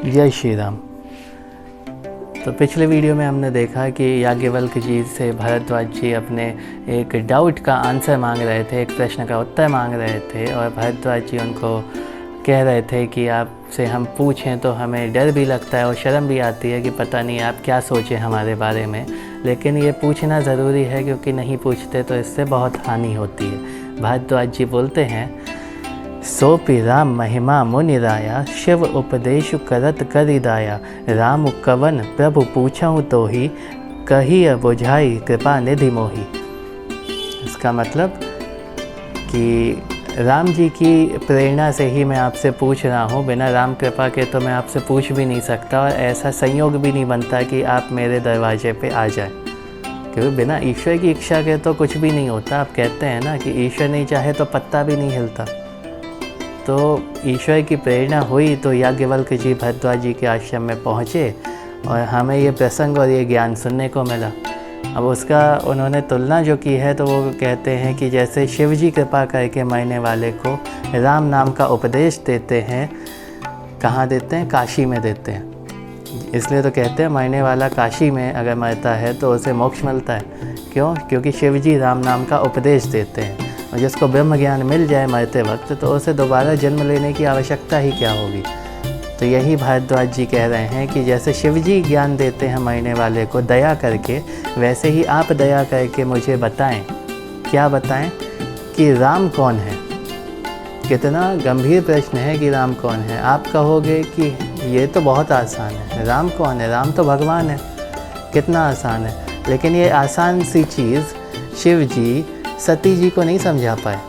जय श्री राम। तो पिछले वीडियो में हमने देखा कि याज्ञवल्क्य जी से भरद्वाज जी अपने एक डाउट का आंसर मांग रहे थे, एक प्रश्न का उत्तर मांग रहे थे, और भरद्वाज जी उनको कह रहे थे कि आपसे हम पूछें तो हमें डर भी लगता है और शर्म भी आती है कि पता नहीं आप क्या सोचें हमारे बारे में, लेकिन ये पूछना ज़रूरी है क्योंकि नहीं पूछते तो इससे बहुत हानि होती है। भरद्वाज जी बोलते हैं, सोपि राम महिमा मुनिराया, शिव उपदेश करत करिदाया, राम कवन प्रभु पूछऊँ तो ही, कही बुझाई कृपा निधि मोही। इसका मतलब कि राम जी की प्रेरणा से ही मैं आपसे पूछ रहा हूँ, बिना राम कृपा के तो मैं आपसे पूछ भी नहीं सकता और ऐसा संयोग भी नहीं बनता कि आप मेरे दरवाजे पे आ जाए, क्योंकि बिना ईश्वर की इच्छा के तो कुछ भी नहीं होता। आप कहते हैं ना कि ईश्वर नहीं चाहे तो पत्ता भी नहीं हिलता। तो ईश्वर की प्रेरणा हुई तो याज्ञवल्क्य जी भरद्वाज जी के आश्रम में पहुँचे और हमें ये प्रसंग और ये ज्ञान सुनने को मिला। अब उसका उन्होंने तुलना जो की है तो वो कहते हैं कि जैसे शिव जी कृपा करके मरने वाले को राम नाम का उपदेश देते हैं, कहाँ देते हैं? काशी में देते हैं। इसलिए तो कहते हैं मरने वाला काशी में अगर मरता है तो उसे मोक्ष मिलता है। क्यों? क्योंकि शिव जी राम नाम का उपदेश देते हैं, और जिसको ब्रह्म ज्ञान मिल जाए मरते वक्त तो उसे दोबारा जन्म लेने की आवश्यकता ही क्या होगी। तो यही भारद्वाज जी कह रहे हैं कि जैसे शिव जी ज्ञान देते हैं मरने वाले को दया करके, वैसे ही आप दया करके मुझे बताएं। क्या बताएं? कि राम कौन है। कितना गंभीर प्रश्न है कि राम कौन है। आप कहोगे कि ये तो बहुत आसान है, राम कौन है? राम तो भगवान है, कितना आसान है। लेकिन ये आसान सी चीज़ शिव जी सती जी को नहीं समझा पाए।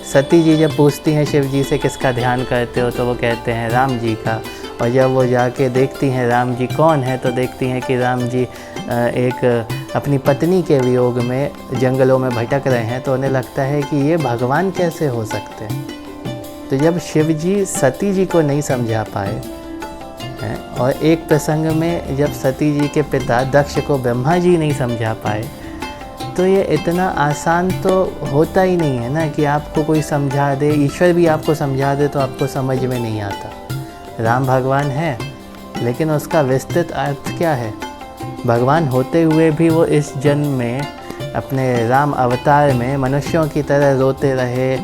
सती जी जब पूछती हैं शिव जी से किसका ध्यान करते हो तो वो कहते हैं राम जी का, और जब वो जाके देखती हैं राम जी कौन है तो देखती हैं कि राम जी एक अपनी पत्नी के वियोग में जंगलों में भटक रहे हैं, तो उन्हें लगता है कि ये भगवान कैसे हो सकते हैं। तो जब शिव जी सती जी को नहीं समझा पाए हैं, और एक प्रसंग में जब सती जी के पिता दक्ष को ब्रह्मा जी नहीं समझा पाए, तो ये इतना आसान तो होता ही नहीं है ना कि आपको कोई समझा दे, ईश्वर भी आपको समझा दे तो आपको समझ में नहीं आता। राम भगवान है, लेकिन उसका विस्तृत अर्थ क्या है? भगवान होते हुए भी वो इस जन्म में अपने राम अवतार में मनुष्यों की तरह रोते रहे,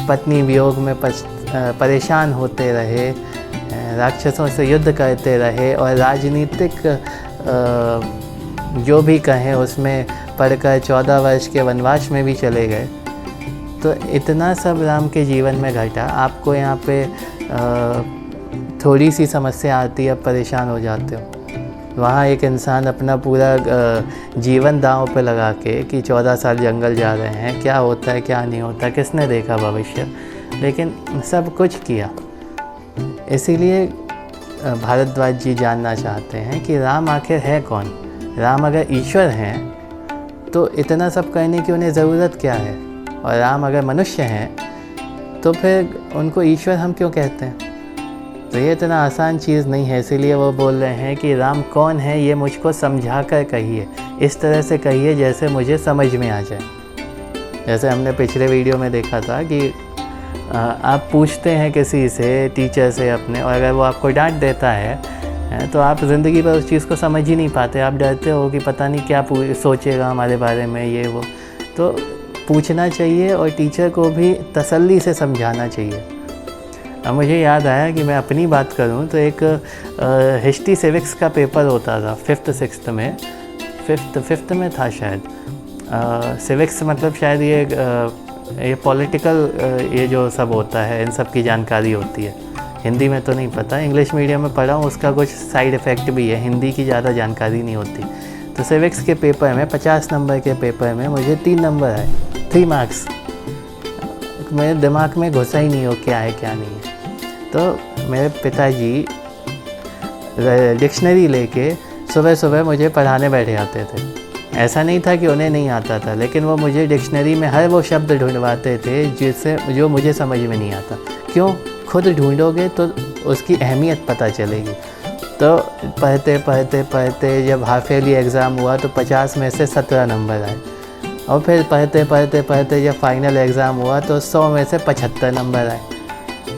पत्नी वियोग में परेशान होते रहे, राक्षसों से युद्ध करते रहे, और राजनीतिक जो भी कहें उसमें पढ़कर 14 वर्ष के वनवास में भी चले गए। तो इतना सब राम के जीवन में घटा। आपको यहाँ पे थोड़ी सी समस्या आती है, अब परेशान हो जाते हो। वहाँ एक इंसान अपना पूरा जीवन दांव पे लगा के कि 14 साल जंगल जा रहे हैं, क्या होता है क्या नहीं होता, किसने देखा भविष्य, लेकिन सब कुछ किया। इसीलिए भारद्वाज जी जानना चाहते हैं कि राम आखिर है कौन। राम अगर ईश्वर हैं तो इतना सब करने की उन्हें ज़रूरत क्या है, और राम अगर मनुष्य हैं तो फिर उनको ईश्वर हम क्यों कहते हैं। तो ये इतना आसान चीज़ नहीं है। इसीलिए वो बोल रहे हैं कि राम कौन है ये मुझको समझा कर कहिए, इस तरह से कहिए जैसे मुझे समझ में आ जाए। जैसे हमने पिछले वीडियो में देखा था कि आप पूछते हैं किसी से, टीचर से अपने, और अगर वो आपको डांट देता है तो आप ज़िंदगी पर उस चीज़ को समझ ही नहीं पाते। आप डरते हो कि पता नहीं क्या सोचेगा हमारे बारे में, ये वो। तो पूछना चाहिए और टीचर को भी तसल्ली से समझाना चाहिए। अब मुझे याद आया कि मैं अपनी बात करूं तो एक हिस्ट्री सिविक्स का पेपर होता था 5th 6th में, 5th में था शायद। सिविक्स मतलब शायद ये पॉलिटिकल ये जो सब होता है इन सब की जानकारी होती है। हिंदी में तो नहीं पता, इंग्लिश मीडियम में पढ़ा हूँ, उसका कुछ साइड इफ़ेक्ट भी है, हिंदी की ज़्यादा जानकारी नहीं होती। तो सिविक्स के पेपर में 50 नंबर के पेपर में मुझे 3 नंबर आए, 3 मार्क्स। मेरे दिमाग में घुसा ही नहीं हो क्या है क्या नहीं है। तो मेरे पिताजी डिक्शनरी लेके सुबह सुबह मुझे पढ़ाने बैठे आते थे। ऐसा नहीं था कि उन्हें नहीं आता था, लेकिन वो मुझे डिक्शनरी में हर वो शब्द ढूंढवाते थे जो मुझे समझ में नहीं आता। क्यों? खुद ढूंढोगे तो उसकी अहमियत पता चलेगी। तो पढ़ते पढ़ते पढ़ते जब हाफ ईयरली एग्ज़ाम हुआ तो 50 में से 17 नंबर आए, और फिर पढ़ते पढ़ते पढ़ते जब फाइनल एग्ज़ाम हुआ तो 100 में से 75 नंबर आए।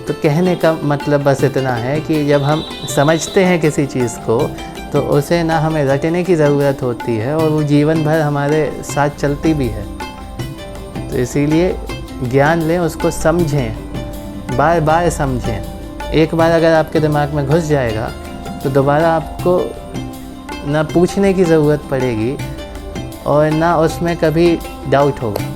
तो कहने का मतलब बस इतना है कि जब हम समझते हैं किसी चीज़ को तो उसे ना हमें रटने की ज़रूरत होती है और वो जीवन भर हमारे साथ चलती भी है। तो इसीलिए ज्ञान लें, उसको समझें, बार बार समझें। एक बार अगर आपके दिमाग में घुस जाएगा तो दोबारा आपको ना पूछने की ज़रूरत पड़ेगी और ना उसमें कभी डाउट होगा।